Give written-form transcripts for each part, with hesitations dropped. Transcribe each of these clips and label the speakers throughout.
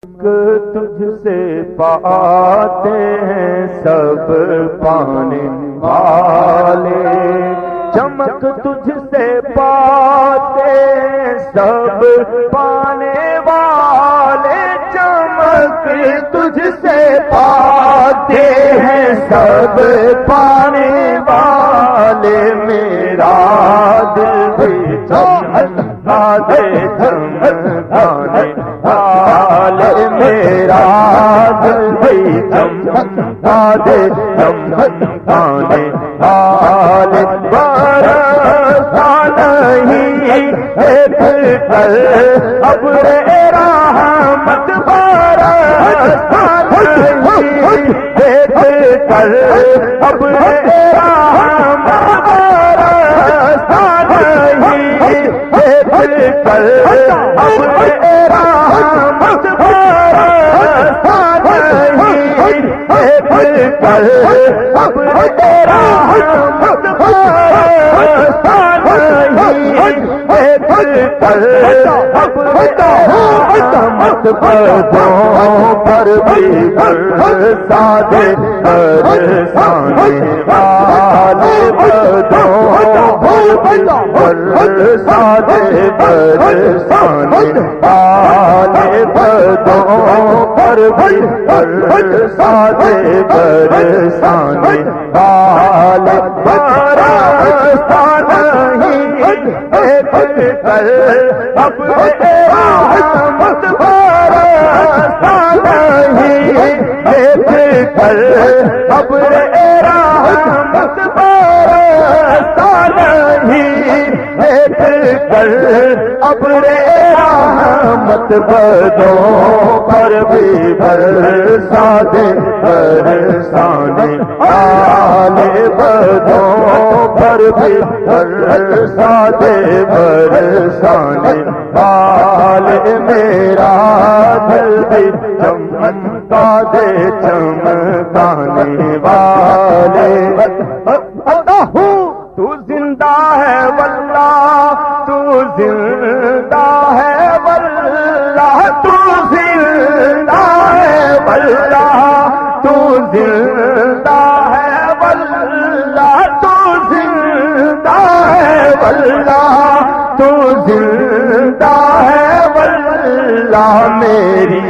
Speaker 1: تجھ سے پاتے ہیں سب پانے والے، چمک تجھ سے پاتے ہیں سب پانے والے، چمک تجھ سے پاتے ہیں سب پانے والے، میرا دل بھی چمکا دے چمکانے والے، میرا دل بھی چمکا دے چمکانے والے، برسا نہیں ایک کل ابر رحمت، برسا نہیں ایک کل ابر رحمت، برسا نہیں ایک کل ابر رحمت، برسا نہیں ایک کل ابر رحمت، برسا نہیں ایک کل ابر رحمت، بدوں پر بھی برسا دے برسانے والے، بدوں پر برسا دے برسانے والے، بدوں پر بھی برسا دے برسانے والے، برسا نہیں ایک کل ابر رحمت، برسا نہیں ایک کل ابر رحمت، برسا نہیں ایک کل ابر رحمت، بدوں پر بھی برسا دے برسانے والے، بدوں پر بھی برسا دے برسانے والے، میرا دل بھی چمکا دے چمکانے والے، تو زندہ ہے واللہ، تو زندہ ہے واللہ، تو زندہ ہے واللہ، تو زندہ ہے واللہ، تو زندہ ہے واللہ، تو زندہ ہے واللہ، میری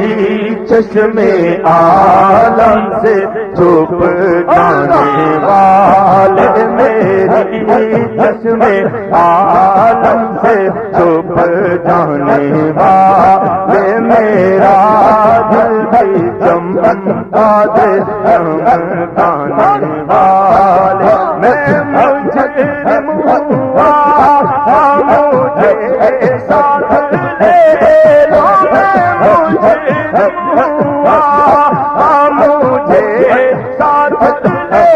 Speaker 1: چشم عالم سے چھپ جانے والے، میری چشم عالم سے چھپ جانے والے، میرا دل بھی چمکا دے چمکانے والے، میں مجرم ہوا مجھے ساتھ لے لو، میں مجرم ہوا مجھے ساتھ لے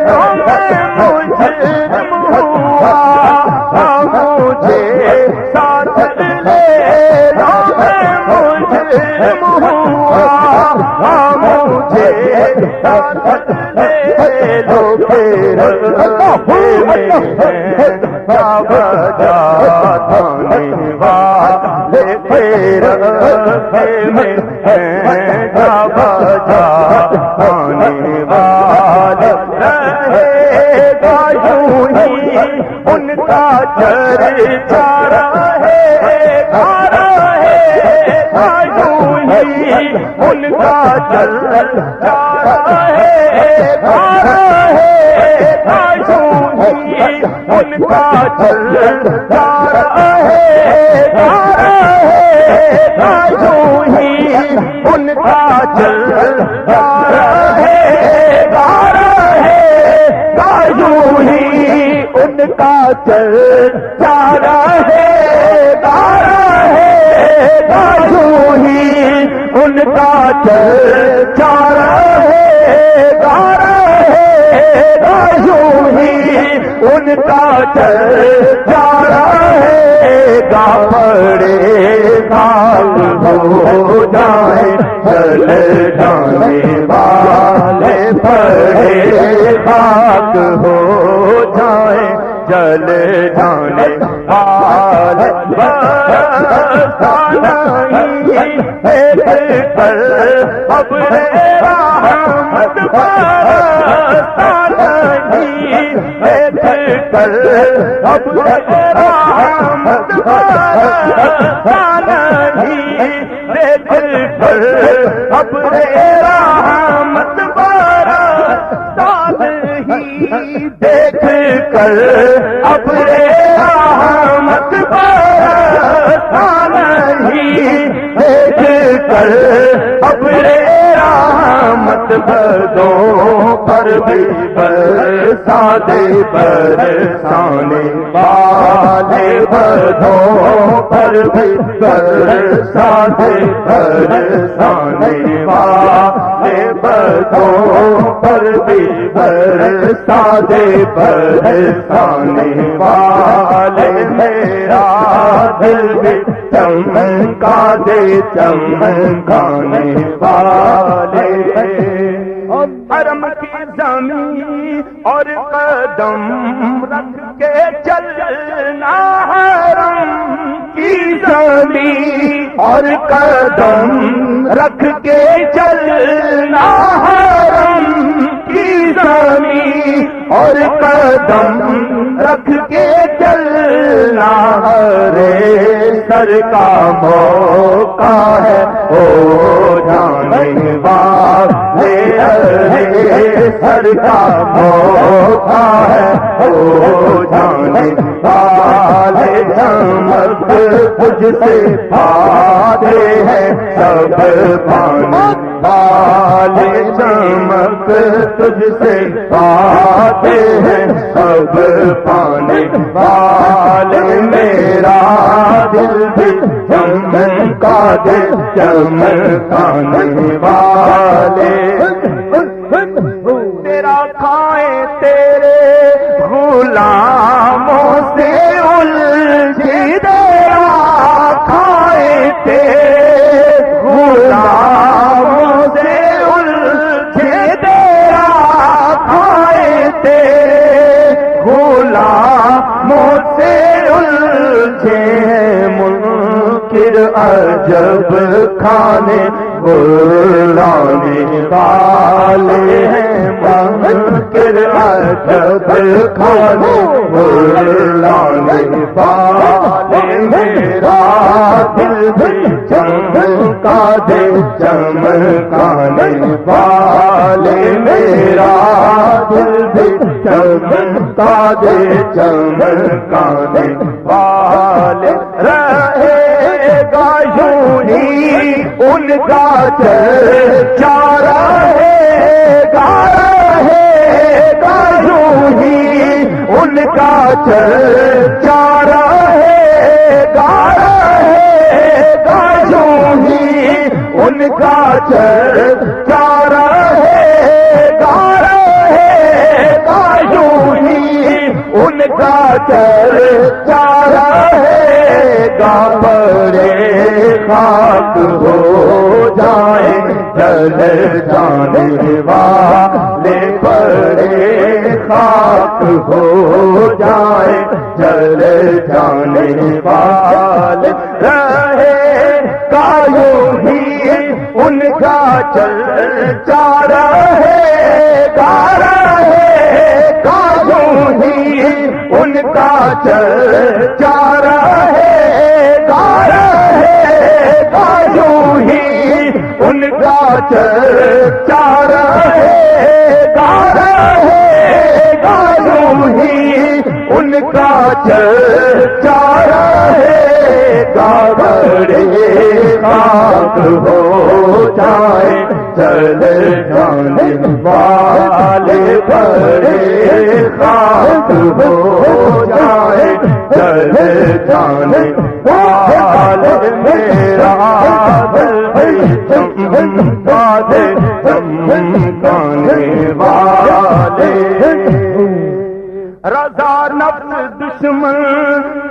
Speaker 1: لو، میں مجرم ہوا مجھے ساتھ لے لو، میں مجرم ہوا مجھے ساتھ لے لو، پھر بجا تھانے والے، پھر میں بجا تھانے والے، رہے گا یوں ہی ان کا چرچا، رہے گا یوں ہی ان کا چرچا، رہے گا یوں ہی ان کا چرچا، رہے گا یوں ہی ان کا چرچا، رہے گا یوں ہی ان کا چرچا، رہے گا یوں ہی ان کا چرچا، رہے گا یوں ہی ان کا چرچا، رہے گا، بڑے بھاگ ہو جائیں چلے جانے والے، بڑے بھاگ ہو جائیں چلے جانے والے، برسا نہیں دیکھ کر ابر رحمت برستا نہیں، دیکھ کر ابر رحمت برستا نہیں، دیکھ کر ابر رحمت برستا نہیں، دیکھ کر ابر رحمت برستا نہیں، دیکھ کر ابر رحمت بدوں پر بھی برسا دے، برسانے والے بدوں پر بھی برسا دے، برسانے والے بدوں پر بھی برسا دے، برسانے والے میرا دل بھی چمکا دے، چمکانے والے حرم کی زمین اور قدم رکھ کے چلنا، حرم کی زمین اور قدم رکھ کے چلنا، حرم کی زمین اور قدم رکھ کے چلنا، رے سر کا موقع ہے ہو جانے والے، رے سر کا موقع ہے ہو جانے والے، چمک تجھ سے پاتے ہیں سب پانے والے، چمک تجھ سے پاتے ہیں سب پانے والے، میرا دل بھی چمکا دے، چمکانے والے، تیرا کھائیں تیرے غلاموں سے الجھی تیرا کھائیں تیرے غلاموں سے الجھی تیرا کھائیں تیرے غلاموں سے الجھے، منکر عجب کھانے بلانے والے ہیں، منکر عجب کھانے بلانے والے، میرا دل بھی چمکا دے، چمکانے والے، میرا دل بھی چمکا دے، چمکانے والے، رہے گا یوں ہی ان کا چرچا، رہے گا یوں ہی ان کا چرچا، رہے گا یوں ہی ان کا چرچا، رہے گا یوں ہی ان کا چرچا، رہے گا بڑے خاک ہو جائیں جل جانے والے، بڑے خاک ہو جائیں جل جانے والے، رہے گا یوں ہی ان کا چرچا، رہے گا یوں ہی ان کا چرچا، رہے گا یوں ہی ان کا چرچا، رہے گا یوں ہی ان کا چرچا، رہے گا بڑے خاک ہو جائیں چل جانے والے، بڑے خاک ہو جائیں چل جانے والے، میرا دل چمکا دے، چمکانے والے، رضا نفس دشمن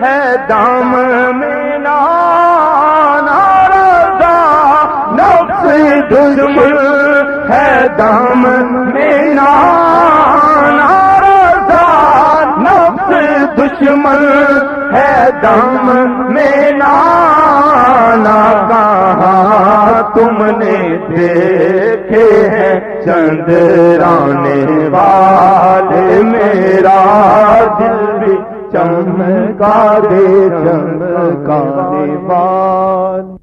Speaker 1: ہے دام میں نانا، رضا نفس دشمن ہے دام میں نانا، رضا نفس دشمن ہے دام میں نانا، جانا کہاں تم نے دیکھے ہیں چندرانے والے، میرا دل بھی چمکا دے چمکا دے بال۔